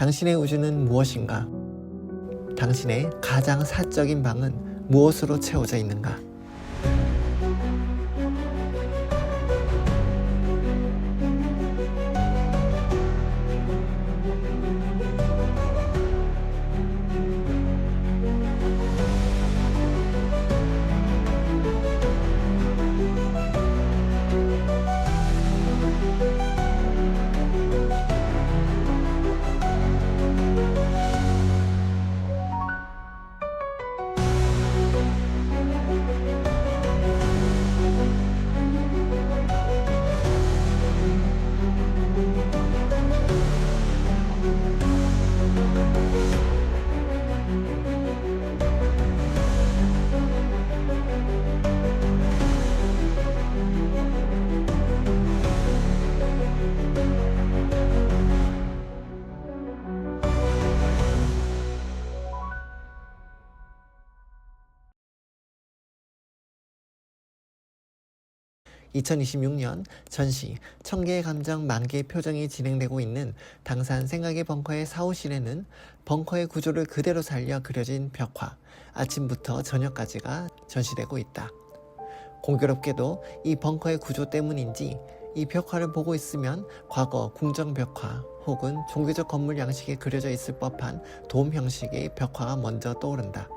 당신의 우주는 무엇인가? 당신의 가장 사적인 방은 무엇으로 채워져 있는가? (2026년) 전시 1000개의 감정 10,000개의 표정이 진행되고 있는 당산 생각의 벙커의 사무실에는 벙커의 구조를 그대로 살려 그려진 벽화 아침부터 저녁까지가 전시되고 있다. 공교롭게도 이 벙커의 구조 때문인지 이 벽화를 보고 있으면 과거 궁정벽화 혹은 종교적 건물 양식에 그려져 있을 법한 돔 형식의 벽화가 먼저 떠오른다.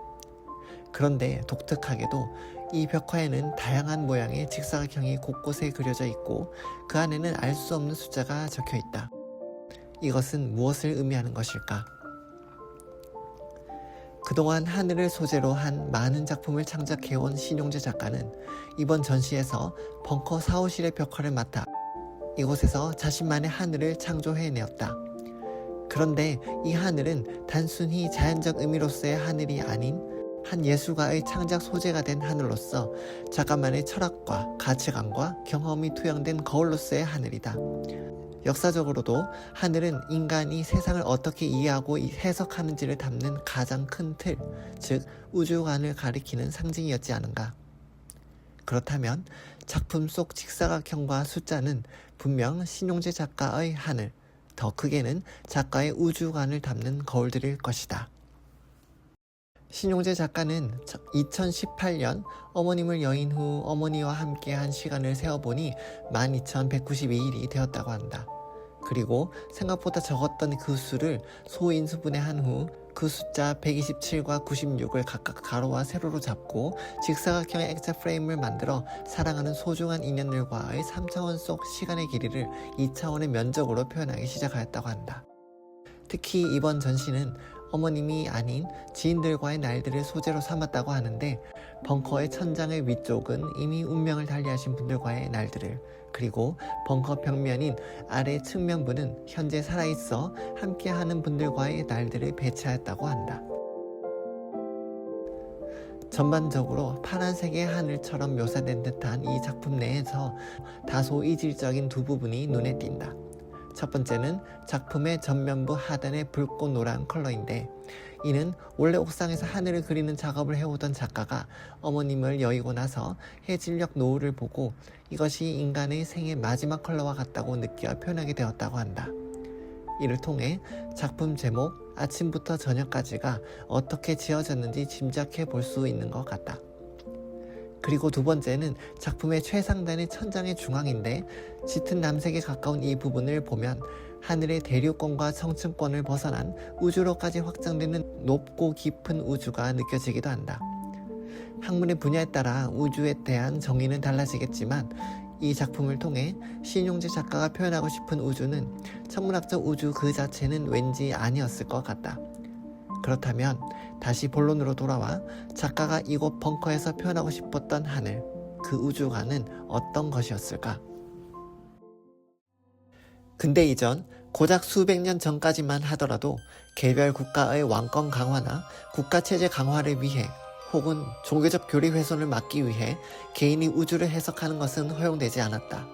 그런데 독특하게도 이 벽화에는 다양한 모양의 직사각형이 곳곳에 그려져 있고 그 안에는 알 수 없는 숫자가 적혀 있다. 이것은 무엇을 의미하는 것일까? 그동안 하늘을 소재로 한 많은 작품을 창작해온 신용재 작가는 이번 전시에서 벙커 사무실의 벽화를 맡아 이곳에서 자신만의 하늘을 창조해내었다. 그런데 이 하늘은 단순히 자연적 의미로서의 하늘이 아닌 한 예술가의 창작 소재가 된 하늘로서 작가만의 철학과 가치관과 경험이 투영된 거울로서의 하늘이다. 역사적으로도 하늘은 인간이 세상을 어떻게 이해하고 해석하는지를 담는 가장 큰 틀, 즉 우주관을 가리키는 상징이었지 않은가. 그렇다면 작품 속 직사각형과 숫자는 분명 신용재 작가의 하늘, 더 크게는 작가의 우주관을 담는 거울들일 것이다. 신용재 작가는 2018년 어머님을 여인 후 어머니와 함께 한 시간을 세어보니 12,192일이 되었다고 한다. 그리고 생각보다 적었던 그 수를 소인수분해한 후 그 숫자 127과 96을 각각 가로와 세로로 잡고 직사각형의 액자 프레임을 만들어 사랑하는 소중한 인연들과의 3차원 속 시간의 길이를 2차원의 면적으로 표현하기 시작하였다고 한다. 특히 이번 전시는 어머님이 아닌 지인들과의 날들을 소재로 삼았다고 하는데 벙커의 천장의 위쪽은 이미 운명을 달리하신 분들과의 날들을, 그리고 벙커 벽면인 아래 측면부는 현재 살아있어 함께하는 분들과의 날들을 배치하였다고 한다. 전반적으로 파란색의 하늘처럼 묘사된 듯한 이 작품 내에서 다소 이질적인 두 부분이 눈에 띈다. 첫 번째는 작품의 전면부 하단의 붉고 노란 컬러인데 이는 원래 옥상에서 하늘을 그리는 작업을 해오던 작가가 어머님을 여의고 나서 해질녘 노을을 보고 이것이 인간의 생의 마지막 컬러와 같다고 느껴 표현하게 되었다고 한다. 이를 통해 작품 제목 아침부터 저녁까지가 어떻게 지어졌는지 짐작해 볼 수 있는 것 같다. 그리고 두 번째는 작품의 최상단의 천장의 중앙인데 짙은 남색에 가까운 이 부분을 보면 하늘의 대륙권과 성층권을 벗어난 우주로까지 확장되는 높고 깊은 우주가 느껴지기도 한다. 학문의 분야에 따라 우주에 대한 정의는 달라지겠지만 이 작품을 통해 신용재 작가가 표현하고 싶은 우주는 천문학적 우주 그 자체는 왠지 아니었을 것 같다. 그렇다면 다시 본론으로 돌아와 작가가 이곳 벙커에서 표현하고 싶었던 하늘, 그 우주관은 어떤 것이었을까? 근대 이전 고작 수백 년 전까지만 하더라도 개별 국가의 왕권 강화나 국가체제 강화를 위해 혹은 종교적 교리 훼손을 막기 위해 개인이 우주를 해석하는 것은 허용되지 않았다.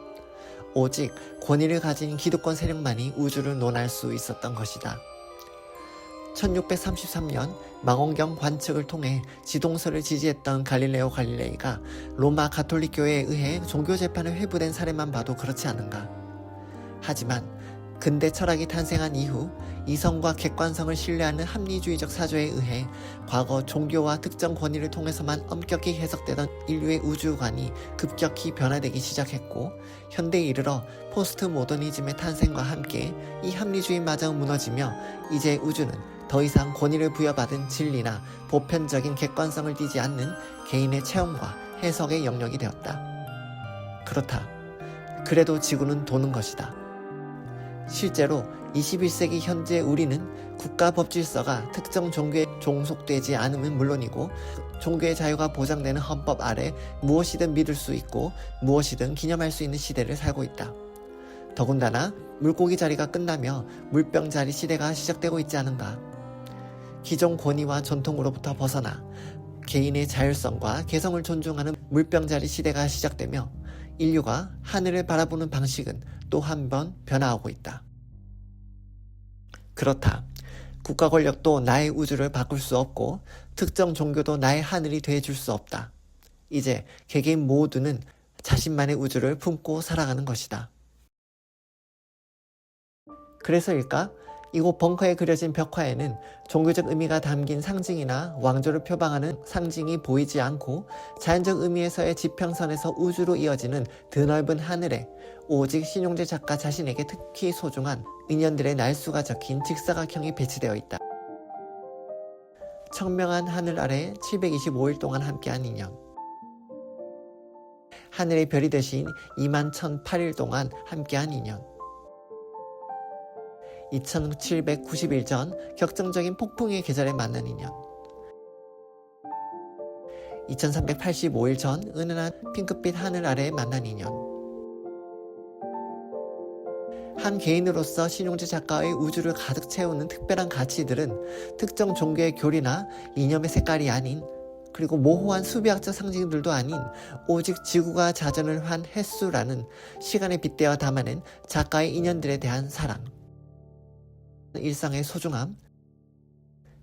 오직 권위를 가진 기득권 세력만이 우주를 논할 수 있었던 것이다. 1633년 망원경 관측을 통해 지동설을 지지했던 갈릴레오 갈릴레이가 로마 가톨릭 교회에 의해 종교재판에 회부된 사례만 봐도 그렇지 않은가. 하지만 근대 철학이 탄생한 이후 이성과 객관성을 신뢰하는 합리주의적 사조에 의해 과거 종교와 특정 권위를 통해서만 엄격히 해석되던 인류의 우주관이 급격히 변화되기 시작했고, 현대에 이르러 포스트 모더니즘의 탄생과 함께 이 합리주의마저 무너지며 이제 우주는 더 이상 권위를 부여받은 진리나 보편적인 객관성을 띠지 않는 개인의 체험과 해석의 영역이 되었다. 그렇다. 그래도 지구는 도는 것이다. 실제로 21세기 현재 우리는 국가 법질서가 특정 종교에 종속되지 않으면 물론이고, 종교의 자유가 보장되는 헌법 아래 무엇이든 믿을 수 있고 무엇이든 기념할 수 있는 시대를 살고 있다. 더군다나 물고기 자리가 끝나며 물병 자리 시대가 시작되고 있지 않은가. 기존 권위와 전통으로부터 벗어나 개인의 자율성과 개성을 존중하는 물병 자리 시대가 시작되며 인류가 하늘을 바라보는 방식은 또 한 번 변화하고 있다. 그렇다. 국가 권력도 나의 우주를 바꿀 수 없고 특정 종교도 나의 하늘이 되어줄 수 없다. 이제 개개인 모두는 자신만의 우주를 품고 살아가는 것이다. 그래서일까? 이곳 벙커에 그려진 벽화에는 종교적 의미가 담긴 상징이나 왕조를 표방하는 상징이 보이지 않고 자연적 의미에서의 지평선에서 우주로 이어지는 드넓은 하늘에 오직 신용재 작가 자신에게 특히 소중한 인연들의 날수가 적힌 직사각형이 배치되어 있다. 청명한 하늘 아래 725일 동안 함께한 인연. 하늘의 별이 되신 21,008일 동안 함께한 인연. 2790일 전 격정적인 폭풍의 계절에 만난 인연. 2385일 전 은은한 핑크빛 하늘 아래에 만난 인연. 한 개인으로서 신용재 작가의 우주를 가득 채우는 특별한 가치들은 특정 종교의 교리나 이념의 색깔이 아닌, 그리고 모호한 수비학적 상징들도 아닌 오직 지구가 자전을 한 횟수라는 시간에 빗대어 담아낸 작가의 인연들에 대한 사랑, 일상의 소중함,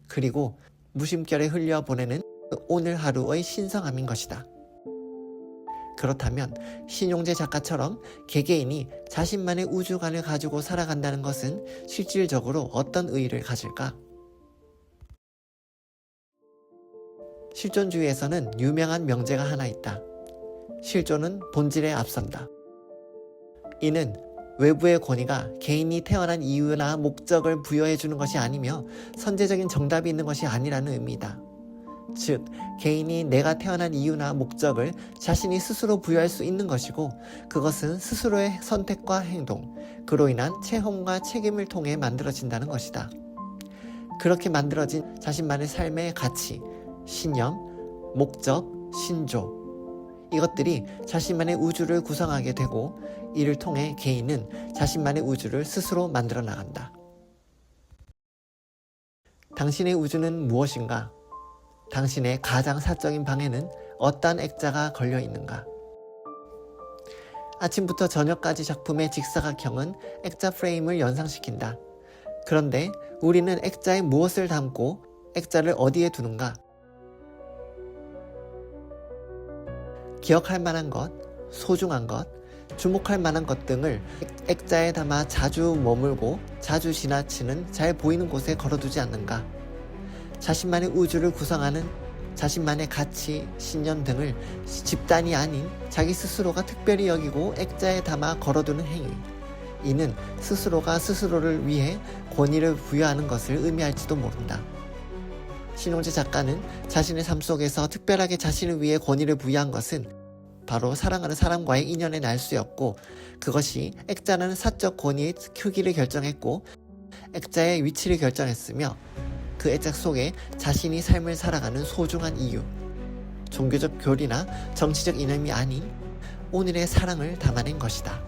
그리고 무심결에 흘려보내는 오늘 하루의 신성함인 것이다. 그렇다면 신용재 작가처럼 개개인이 자신만의 우주관을 가지고 살아간다는 것은 실질적으로 어떤 의의를 가질까? 실존주의에서는 유명한 명제가 하나 있다. 실존은 본질에 앞선다. 이는 외부의 권위가 개인이 태어난 이유나 목적을 부여해주는 것이 아니며 선제적인 정답이 있는 것이 아니라는 의미다. 즉, 개인이 내가 태어난 이유나 목적을 자신이 스스로 부여할 수 있는 것이고, 그것은 스스로의 선택과 행동, 그로 인한 체험과 책임을 통해 만들어진다는 것이다. 그렇게 만들어진 자신만의 삶의 가치, 신념, 목적, 신조, 이것들이 자신만의 우주를 구성하게 되고, 이를 통해 개인은 자신만의 우주를 스스로 만들어 나간다. 당신의 우주는 무엇인가? 당신의 가장 사적인 방에는 어떠한 액자가 걸려 있는가? 아침부터 저녁까지 작품의 직사각형은 액자 프레임을 연상시킨다. 그런데 우리는 액자에 무엇을 담고 액자를 어디에 두는가? 기억할 만한 것, 소중한 것, 주목할 만한 것 등을 액자에 담아 자주 머물고 자주 지나치는 잘 보이는 곳에 걸어두지 않는가? 자신만의 우주를 구성하는 자신만의 가치, 신념 등을 집단이 아닌 자기 스스로가 특별히 여기고 액자에 담아 걸어두는 행위. 이는 스스로가 스스로를 위해 권위를 부여하는 것을 의미할지도 모른다. 신용재 작가는 자신의 삶 속에서 특별하게 자신을 위해 권위를 부여한 것은 바로 사랑하는 사람과의 인연의 날수였고, 그것이 액자라는 사적 권위의 크기를 결정했고 액자의 위치를 결정했으며, 그 액자 속에 자신이 삶을 살아가는 소중한 이유, 종교적 교리나 정치적 이념이 아닌 오늘의 사랑을 담아낸 것이다.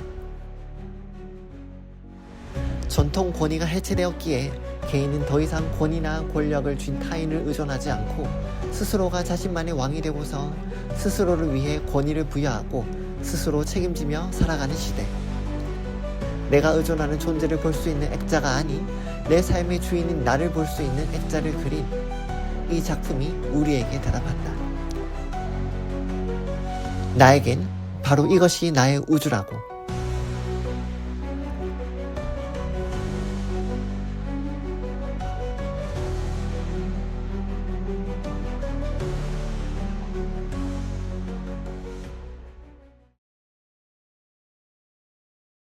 전통 권위가 해체되었기에 개인은 더 이상 권위나 권력을 쥔 타인을 의존하지 않고 스스로가 자신만의 왕이 되고서 스스로를 위해 권위를 부여하고 스스로 책임지며 살아가는 시대. 내가 의존하는 존재를 볼 수 있는 액자가 아닌 내 삶의 주인인 나를 볼 수 있는 액자를 그린 이 작품이 우리에게 대답한다. 나에겐 바로 이것이 나의 우주라고.